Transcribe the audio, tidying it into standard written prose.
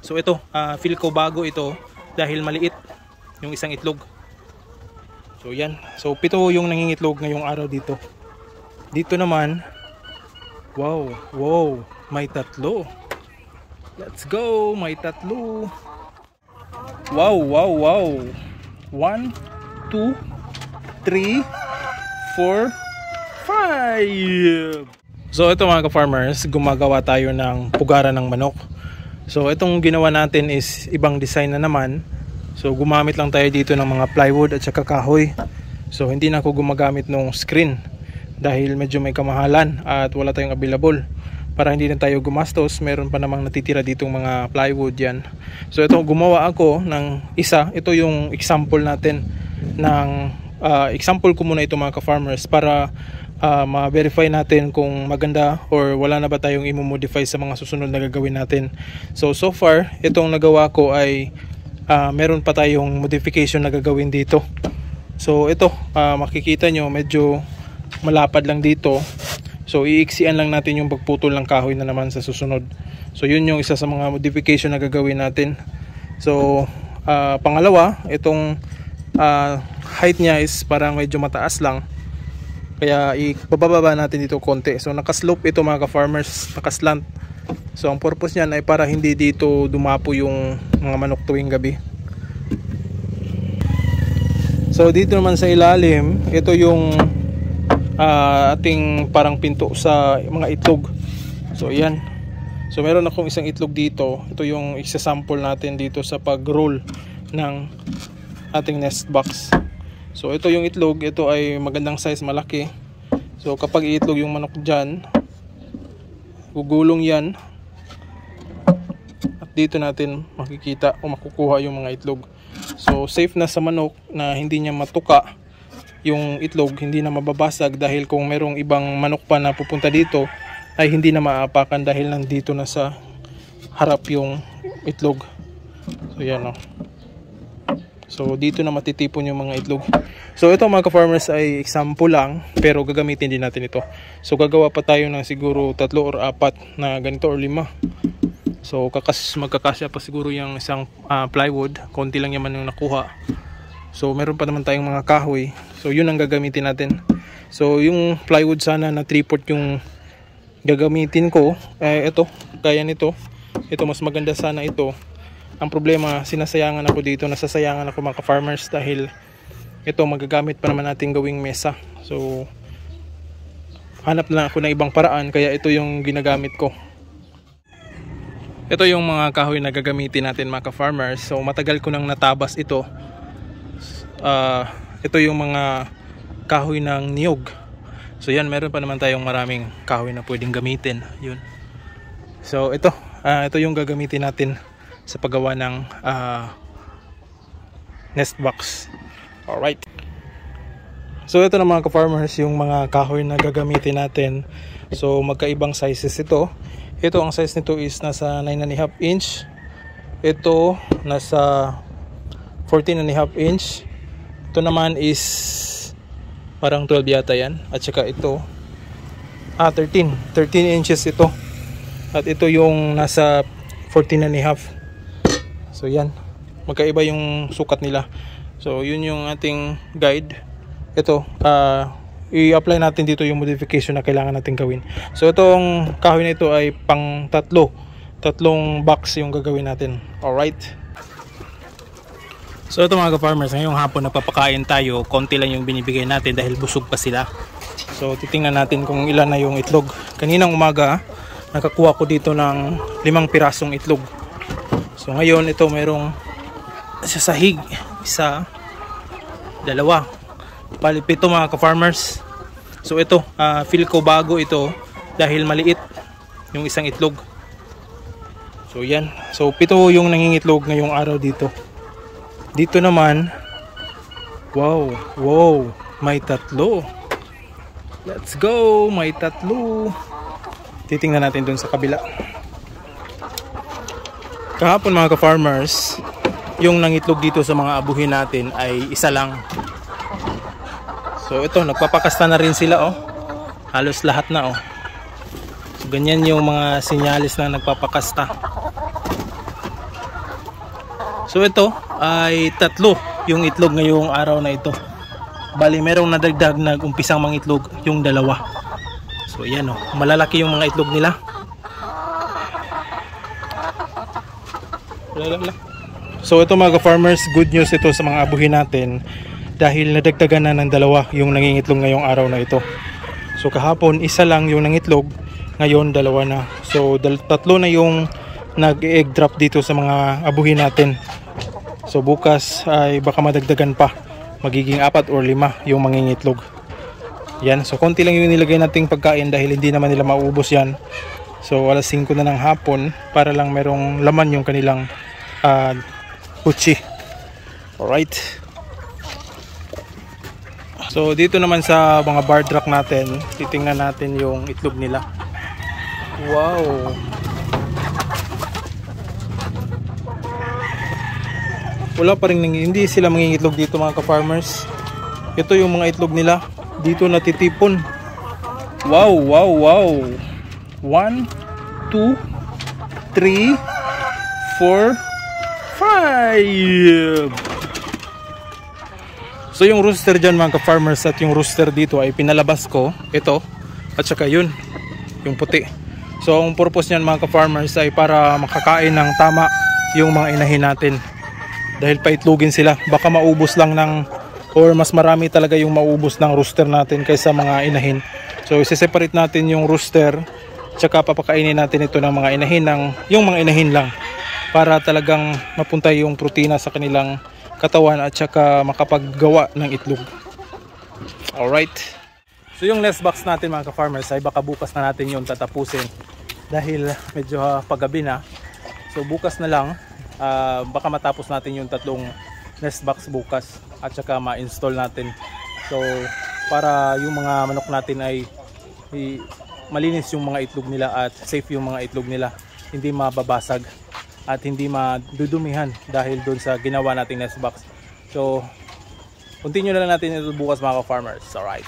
So ito, feel ko bago ito dahil maliit yung isang itlog. So yan. So 7 yung nangingitlog ngayong araw dito. Dito naman, wow, may 3. Let's go, may 3. Wow. 1, 2, 3, 4, 5. So ito mga ka-farmers, gumagawa tayo ng pugaran ng manok. So itong ginawa natin is ibang design na naman. So gumamit lang tayo dito ng mga plywood at saka kahoy. So hindi na ako gumagamit ng screen dahil medyo may kamahalan at wala tayong available. Para hindi na tayo gumastos, meron pa namang natitira ditong mga plywood yan. So ito, gumawa ako ng isa. Ito yung example natin ng example ko muna ito mga ka-farmers para ma-verify natin kung maganda or wala na ba tayong i-modify sa mga susunod na gagawin natin. So far, itong nagawa ko ay meron pa tayong modification na gagawin dito. So ito, makikita nyo medyo malapad lang dito. So iiksian lang natin yung pagputol ng kahoy na naman sa susunod. So yun yung isa sa mga modification na gagawin natin. So pangalawa, itong height niya is parang medyo mataas lang. Kaya ibababa natin dito konti. So nakaslope ito mga ka-farmers, nakaslant. So ang purpose niyan ay para hindi dito dumapo yung mga manok tuwing gabi. So dito naman sa ilalim, ito yung ating parang pinto sa mga itlog. So yan. So meron akong isang itlog dito. Ito yung isa-sample natin dito sa pag-roll ng ating nest box. So ito yung itlog, ito ay magandang size, malaki. So kapag iitlog yung manok dyan, gugulong yan. At dito natin makikita o makukuha yung mga itlog. So safe na sa manok na hindi niya matuka yung itlog, hindi na mababasag dahil kung merong ibang manok pa na pupunta dito ay hindi na maapakan dahil nandito na sa harap yung itlog. So yan o. So dito na matitipon yung mga itlog. So ito mga ka-farmers ay example lang, pero gagamitin din natin ito. So gagawa pa tayo ng siguro 3 or 4 na ganito or 5. So magkakasya pa siguro yung isang plywood. Konti lang yaman yung nakuha. So meron pa naman tayong mga kahoy. So yun ang gagamitin natin. So yung plywood sana na 3/4 yung gagamitin ko. Ito, kaya nito. Ito mas maganda sana ito. Ang problema, sinasayangan ako dito, nasasayangan ako mga ka-farmers dahil ito magagamit pa naman natin gawing mesa. So hanap na ako ng ibang paraan, kaya ito yung ginagamit ko. Ito yung mga kahoy na gagamitin natin mga ka-farmers. So matagal ko nang natabas ito. Ito yung mga kahoy ng niyog. So yan, meron pa naman tayong maraming kahoy na pwedeng gamitin. Yun. So ito yung gagamitin natin sa paggawa ng nest box. Alright. So ito na mga ka-farmers yung mga kahoy na gagamitin natin. So magkaibang sizes ito. Ito ang size nito is nasa 9.5 inch. Ito nasa 14.5 inch. Ito naman is parang 12 yata yan. At saka ito 13 inches ito. At ito yung nasa 14.5. So yan, magkaiba yung sukat nila. So yun yung ating guide. Ito, i-apply natin dito yung modification na kailangan natin gawin. So itong kahoy na ito ay pang tatlong box yung gagawin natin. Alright. So ito mga ka-farmers, ngayong hapon nagpapakain tayo. Konti lang yung binibigay natin dahil busog pa sila. So titingnan natin kung ilan na yung itlog. Kaninang umaga nakakuha ko dito ng 5 pirasong itlog. So ngayon ito merong sa sahig, 1, 2, bali 7 mga ka-farmers. So ito, feel ko bago ito dahil maliit yung isang itlog. So yan, so 7 yung nangingitlog ngayong araw dito. Dito naman, wow, may 3. Let's go, may 3. Titingnan natin dun sa kabila. Kahapon mga ka-farmers, yung nangitlog dito sa mga abuhin natin ay 1 lang. So ito, nagpapakasta na rin sila oh. Halos lahat na oh. So ganyan yung mga sinyalis na nagpapakasta. So ito ay 3 yung itlog ngayong araw na ito. Bali merong nadagdag nag-umpisang mga itlog yung 2. So yan o, malalaki yung mga itlog nila. So ito mga farmers, good news ito sa mga abuhin natin dahil nadagdagan na ng 2 yung nangingitlog ngayong araw na ito. So kahapon 1 lang yung nangitlog, ngayon 2 na. So 3 na yung nag-egg drop dito sa mga abuhin natin. So bukas ay baka madagdagan pa, magiging 4 or 5 yung mangingitlog. Yan, so konti lang yung nilagay nating pagkain dahil hindi naman nila maubos yan. So alas 5 na ng hapon para lang merong laman yung kanilang kuchi. Alright. So dito naman sa mga bar truck natin, titingnan natin yung itlog nila. Wow. Wala pa rin, hindi sila mangingitlog dito mga ka-farmers. Ito yung mga itlog nila dito natitipon. Wow, wow, wow. 1, 2, 3, 4, 5. So yung rooster dyan mga ka-farmers at yung rooster dito ay pinalabas ko. Ito at saka yun, yung puti. So ang purpose nyan mga ka-farmers ay para makakain ng tama yung mga inahin natin. Dahil paitlogin sila, baka maubos lang ng, or mas marami talaga yung maubos ng rooster natin kaysa mga inahin. So isi-separate natin yung rooster, tsaka papakainin natin ito ng mga inahin, yung mga inahin lang, para talagang mapunta yung protina sa kanilang katawan at tsaka makapaggawa ng itlog. Alright. So yung nest box natin mga ka-farmers ay baka bukas na natin yung tatapusin dahil medyo paggabi na. So bukas na lang. Baka matapos natin yung 3 nest box bukas at saka ma-install natin. So para yung mga manok natin ay malinis yung mga itlog nila at safe yung mga itlog nila, hindi mababasag at hindi madudumihan dahil doon sa ginawa nating nest box. So continue na lang natin ito bukas mga ka-farmers. Alright.